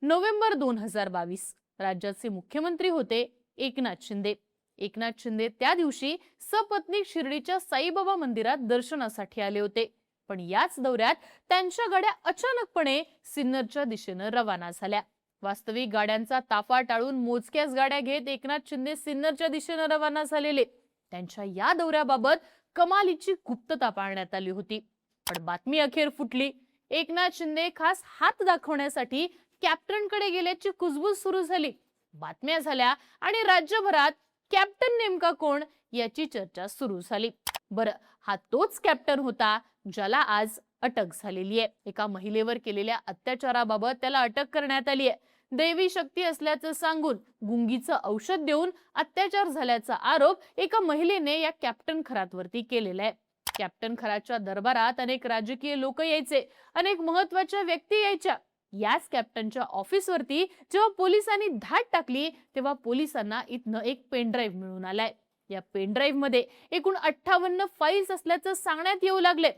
November 2022 राज्याचे मुख्यमंत्री होते एकनाथ शिंदे. एकनाथ शिंदे त्या दिवशी सपत्नीक शिर्डीच्या साईबाबा मंदिरात दर्शनासाठी आले होते. पण याच दौऱ्यात त्यांच्या गाड्या अचानकपणे सिन्नरच्या दिशेने रवाना झाल्या. वास्तविक गाड्यांचा ताफा टाळून मोजक्याच गाड्या घेत एकनाथ शिंदे सिन्नरच्या दिशेने रवाना झालेले. त्यांच्या या दौऱ्याबाबत कमालीची गुप्तता पाळण्यात आली होती. पण बातमी अखेर फुटली. एकनाथ शिंदे खास हात दाखवण्यासाठी कॅप्टनकडे गेल्याची कुजबूज सुरू झाली. बातम्या झाल्या आणि राज्यभरात कॅप्टन नेमका कोण याची चर्चा सुरू झाली. बरं, हा तोच कॅप्टन होता ज्याला आज अटक झालेली आहे. एका महिलेवर केलेल्या अत्याचाराबाबत त्याला अटक करण्यात आली आहे. दैवी शक्ती असल्याचं सांगून गुंगीचं औषध देऊन अत्याचार झाल्याचा आरोप एका महिलेने या कॅप्टन खरातवरती केलेला आहे. कॅप्टन खराच्या दरबारात अनेक राजकीय लोक यायचे, अनेक महत्त्वाच्या व्यक्ती यायच्या. याच कॅप्टनच्या ऑफिसवरती जेव्हा पोलिसांनी धाड टाकली तेव्हा पोलिसांना इथनं एक पेनड्राईव्ह मिळून आलाय. या पेनड्राईव्ह मध्ये एकूण 58 फाईल्स असल्याचं सांगण्यात येऊ लागले.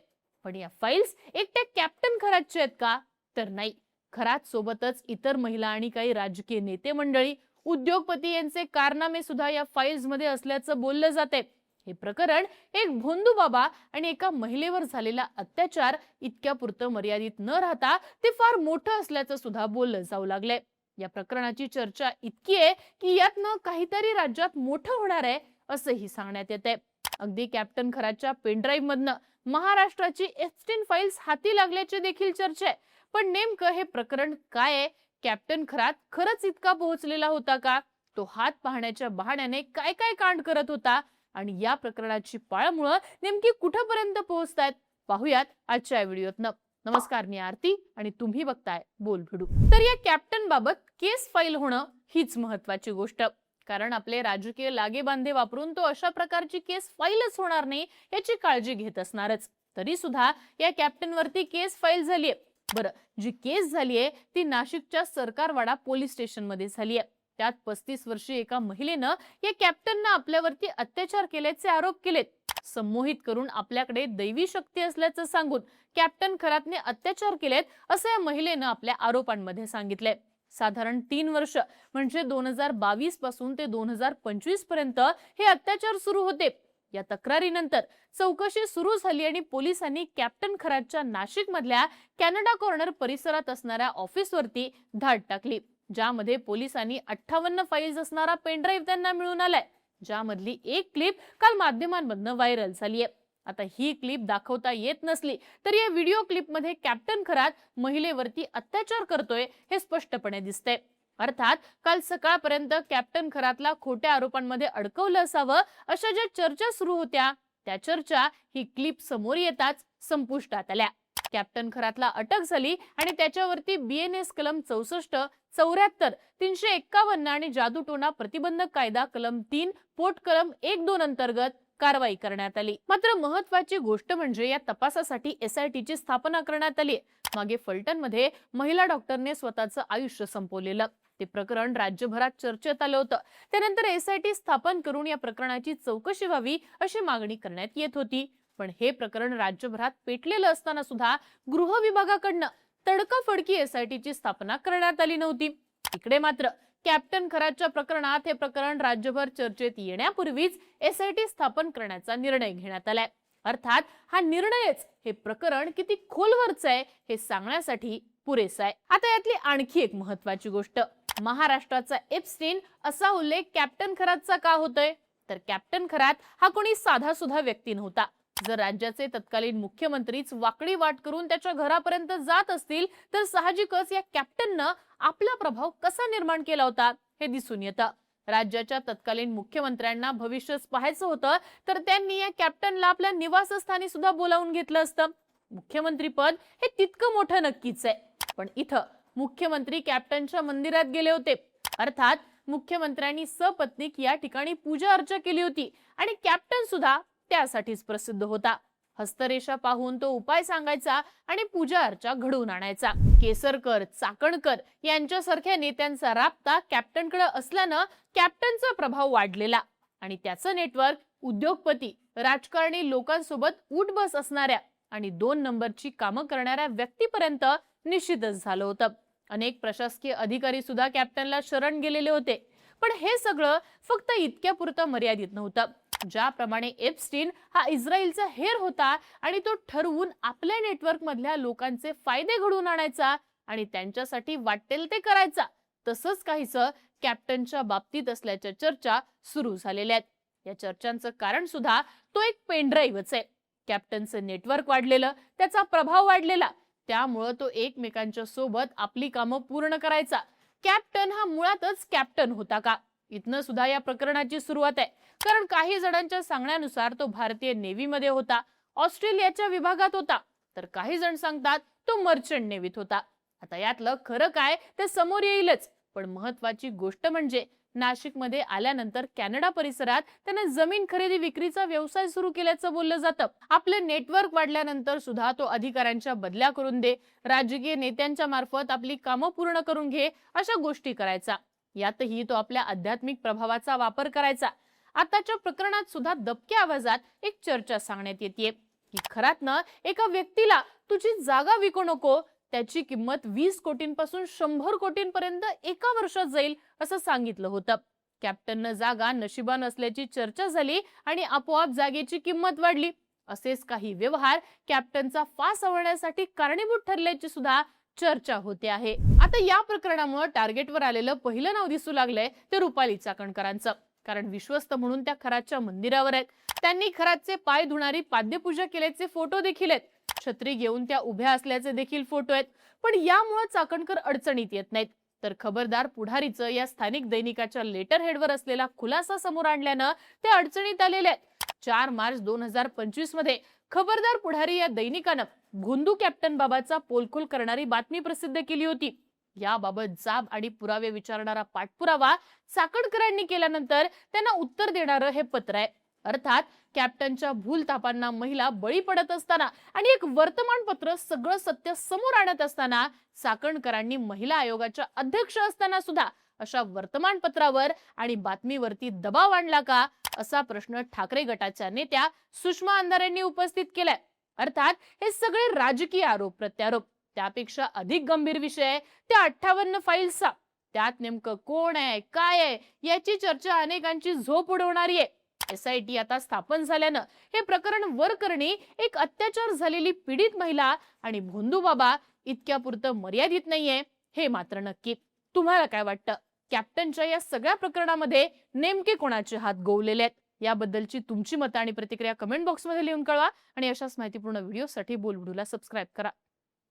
पण या फाईल्स एकट्या कॅप्टन खरातच्या आहेत का? तर नाही. खरात सोबतच इतर महिला आणि काही राजकीय नेते मंडळी, उद्योगपती यांचे कारनामे सुद्धा या फाईल्स मध्ये असल्याचं बोललं जाते. हे प्रकरण एक भोंदू बाबा आणि एका महिलेवर झालेला अत्याचार इतक्यापुरतं मर्यादित न राहता ते फार मोठं असल्याचं सुद्धा बोललं जाऊ लागलंय. या प्रकरणाची चर्चा इतकी आहे की यातनं काहीतरी राज्यात मोठं होणार आहे असंही सांगण्यात येत आहे. अगदी कॅप्टन खराच्या पेनड्राईव्ह मधनं महाराष्ट्राची एप्स्टीन फाईल्स हाती लागल्याची देखील चर्चा आहे. पण नेमकं हे प्रकरण काय आहे? कॅप्टन खरात खरंच इतका पोहोचलेला होता का? तो हात पाहण्याच्या बहाण्याने काय काय कांड करत होता आणि या प्रकरणाची पाळमुळं नेमकी कुठपर्यंत पोहोचतायत पाहूयात आजच्या व्हिडिओतनं. नमस्कार, मी आरती आणि तुम्ही बघताय बोल भिडू. तर या कॅप्टन बाबत केस फाईल होणं हीच महत्वाची गोष्ट, कारण आपले राजकीय लागेबांधे वापरून तो अशा प्रकारची केस फाईलच होणार नाही याची काळजी घेत असणारच. तरी सुद्धा या कॅप्टन वरती केस फाईल झालीये. बरं, जी केस झालीये ती नाशिकच्या सरकारवाडा पोलीस स्टेशन मध्ये झालीये. त्यात 35 वर्षीय एका महिलेनं या कॅप्टनना आपल्यावरती अत्याचार केल्याचे आरोप केलेत. संमोहित करून आपल्याकडे दैवी शक्ती असल्याचं सांगून कॅप्टन खरातने अत्याचार केलेत असं या महिलेनं आपल्या आरोपांमध्ये सांगितलंय. साधारण 3 वर्ष म्हणजे 2022 पासून ते 2025 पर्यंत हे अत्याचार सुरू होते. या तक्रारीनंतर चौकशी सुरू झाली आणि पोलिसांनी कॅप्टन खरातच्या नाशिक मधल्या कॅनडा कॉर्नर परिसरात असणाऱ्या ऑफिसवरती धाड टाकली, ज्यामध्ये पोलिसांनी 58 फाईल्स असणारा पेनड्राईव्ह त्यांना मिळून आलाय, ज्यामधली एक क्लिप काल माध्यमांमधनं व्हायरल झालीय. आता ही क्लिप दाखवता येत नसली तरी या व्हिडिओ क्लिप मध्ये कॅप्टन खरात महिलेवरती अत्याचार करतोय हे स्पष्टपणे दिसतंय. अर्थात काल सकाळपर्यंत कॅप्टन खरातला खोट्या आरोपांमध्ये अडकवलं असावं अशा ज्या चर्चा सुरू होत्या त्या चर्चा ही क्लिप समोर येताच संपुष्टात आल्या. कॅप्टन खरातला अटक झाली आणि त्याच्यावरती BNS कलम 64, 74, 351 आणि जादूटोणा प्रतिबंधक कायदा कलम 3, पोट कलम 1-2 अंतर्गत कारवाई करण्यात आली. मात्र महत्वाची गोष्ट म्हणजे या तपासासाठी SIT ची स्थापना करण्यात आली. मागे फलटणमध्ये महिला डॉक्टरने स्वतःचं आयुष्य संपवलेलं ते प्रकरण राज्यभरात चर्चेत आलं होतं. त्यानंतर SIT स्थापन करून या प्रकरणाची चौकशी व्हावी अशी मागणी करण्यात येत होती. पण हे प्रकरण राज्यभरात पेटलेलं असताना सुद्धा गृह विभागाकडनं तडकाफडकी SIT ची स्थापना करण्यात आली नव्हती. इकडे मात्र कॅप्टन खराच्या प्रकरणात हे प्रकरण राज्यभर चर्चेत येण्यापूर्वीच SIT स्थापन करण्याचा निर्णय घेण्यात आलाय. अर्थात हा निर्णयच हे प्रकरण किती खोलवरचं आहे हे सांगण्यासाठी पुरेसा आहे. आता यातली आणखी एक महत्वाची गोष्ट, महाराष्ट्राचा एप्स्टीन असा उल्लेख कॅप्टन खरातचा का होतोय? तर कॅप्टन खरात हा कोणी साधा सुद्धा व्यक्ती नव्हता. जर राज्याचे तत्कालीन मुख्यमंत्रीच वाकडी वाट करून त्याच्या घरापर्यंत जात असतील तर साहजिकच या कॅप्टननं आपला प्रभाव कसा निर्माण केला होता हे दिसून येतं. राज्याच्या तत्कालीन मुख्यमंत्र्यांना भविष्यच पाहायचं होतं तर त्यांनी या कॅप्टनला आपल्या निवासस्थानी सुद्धा बोलावून घेतलं असतं. मुख्यमंत्री पद हे तितकं मोठं नक्कीच आहे, पण इथं मुख्यमंत्री कॅप्टनच्या मंदिरात गेले होते. अर्थात मुख्यमंत्र्यांनी सपत्नीक या ठिकाणी पूजा अर्चा केली होती आणि कॅप्टन सुद्धा त्यासाठीच प्रसिद्ध होता. हस्तरेषा पाहून तो उपाय सांगायचा आणि पूजा अर्चा घडवून आणायचा. केसरकर, चाकणकर यांच्यासारख्या नेत्यांचा राबता कॅप्टनकडे असल्यानं कॅप्टनचा प्रभाव वाढलेला आणि त्याचं नेटवर्क उद्योगपती, राजकारणी लोकांसोबत उठबस असणाऱ्या आणि 2 नंबरची कामं करणाऱ्या व्यक्तीपर्यंत निश्चितच झालं होतं. अनेक प्रशासकीय अधिकारी सुद्धा कॅप्टनला शरण गेलेले होते. पण हे सगळं फक्त इतक्यापुरतं मर्यादित नव्हतं. ज्याप्रमाणे एप्स्टीन हा इस्रायलचा हेर होता आणि तो ठरवून आपल्या नेटवर्क मधल्या लोकांचे फायदे घडवून आणायचा आणि त्यांच्यासाठी वाटेल ते करायचा, तसंच काहीसं कॅप्टनच्या बाबतीत असल्याच्या चर्चा सुरू झालेल्या आहेत. या चर्चांचं कारण सुद्धा तो एक पेनड्राईव्हच आहे. कॅप्टनचं नेटवर्क वाढलेलं, त्याचा प्रभाव वाढलेला, त्यामुळं तो एकमेकांच्या सोबत आपली कामं पूर्ण करायचा. कॅप्टन हा मुळातच कॅप्टन होता का? इथनं सुद्धा या प्रकरणाची सुरुवात आहे. कारण काही जणांच्या सांगण्यानुसार तो भारतीय नेव्हीमध्ये होता, ऑस्ट्रेलियाच्या विभागात होता, तर काही जण सांगतात तो मर्चंट नेव्हीत होता. आता यातलं खरं काय ते समोर येईलच. पण महत्वाची गोष्ट म्हणजे नाशिकमध्ये आल्यानंतर कॅनडा परिसरात त्याने जमीन खरेदी विक्रीचा व्यवसाय सुरू केल्याचं बोललं जातं. आपलं नेटवर्क वाढल्यानंतर सुद्धा तो अधिकाऱ्यांच्या बदल्या करून दे, राजकीय नेत्यांच्या मार्फत आपली कामं पूर्ण करून घे, अशा गोष्टी करायचा. यातही तो आपल्या आध्यात्मिक प्रभावाचा वापर करायचा. आताच्या प्रकरणात सुद्धा दबक्या आवाजात एक चर्चा सांगण्यात येते की खरातनं एका व्यक्तीला तुझी जागा विकू नको, त्याची किंमत 20 कोटींपासून 100 कोटींपर्यंत एका वर्षात जाईल असं सांगितलं होतं. कॅप्टननं जागा नशिबान असल्याची चर्चा झाली आणि आपोआप जागेची किंमत वाढली. असेच काही व्यवहार कॅप्टनचा फास आवळण्यासाठी कारणीभूत ठरल्याची सुद्धा चर्चा होते आहे. आता या प्रकरणामुळे टार्गेटवर आलेलं पहिलं नाव दिसू लागलंय ते रुपाली चाकणकरांचं. कारण विश्वस्त म्हणून त्या खरातच्या मंदिरावर आहेत. त्यांनी खरातचे पाय धुणारी पाद्यपूजा केल्याचे फोटो देखील आहेत. छत्री घेऊन त्या उभ्या असल्याचे देखील फोटो आहेत. पण यामुळे चाकणकर अडचणीत येत नाहीत. तर खबरदार पुढारीचं या स्थानिक दैनिकाच्या लेटर हेडवर असलेला खुलासा समोर आणल्यानं ते अडचणीत आलेले आहेत. 4 मार्च 2025 मध्ये खबरदार पुढारी या दैनिकानं भोंदू कॅप्टन बाबाचा पोलखोल करणारी बातमी प्रसिद्ध केली होती. याबाबत जाब आणि पुरावे विचारणारा पाठपुरावा चाकणकरांनी केल्यानंतर त्यांना उत्तर देणारं हे पत्र आहे. अर्थात कॅप्टनच्या भूलथापांना महिला बळी पडत असताना आणि एक वर्तमानपत्र सगळं सत्य समोर आणत असताना चाकणकरांनी महिला आयोगाच्या अध्यक्ष असताना सुद्धा अशा वर्तमानपत्रावर आणि बातमीवरती दबाव आणला का, असा प्रश्न ठाकरे गटाच्या नेत्या सुषमा अंधारे यांनी उपस्थित केलाय. अर्थात हे सगळे राजकीय आरोप प्रत्यारोप. त्यापेक्षा अधिक गंभीर विषय त्या 58 फाईल्सचा. त्यात नेमकं कोण आहे, काय आहे याची चर्चा अनेकांची झोप उडवणारी आहे. SIT आता स्थापन झाल्यानं हे प्रकरण वर करणे एक अत्याचार झालेली पीडित महिला आणि भोंदू बाबा इतक्यापुरतं मर्यादित नाहीये हे मात्र नक्की. तुम्हाला काय वाटतं? कॅप्टनच्या या सगळ्या प्रकरणामध्ये नेमके कोणाचे हात गोवलेले आहेत? याबद्दलची तुमची मतं आणि प्रतिक्रिया कमेंट बॉक्समध्ये लिहून कळवा आणि अशाच माहितीपूर्ण व्हिडिओसाठी बोलबिडूला सबस्क्राईब करा.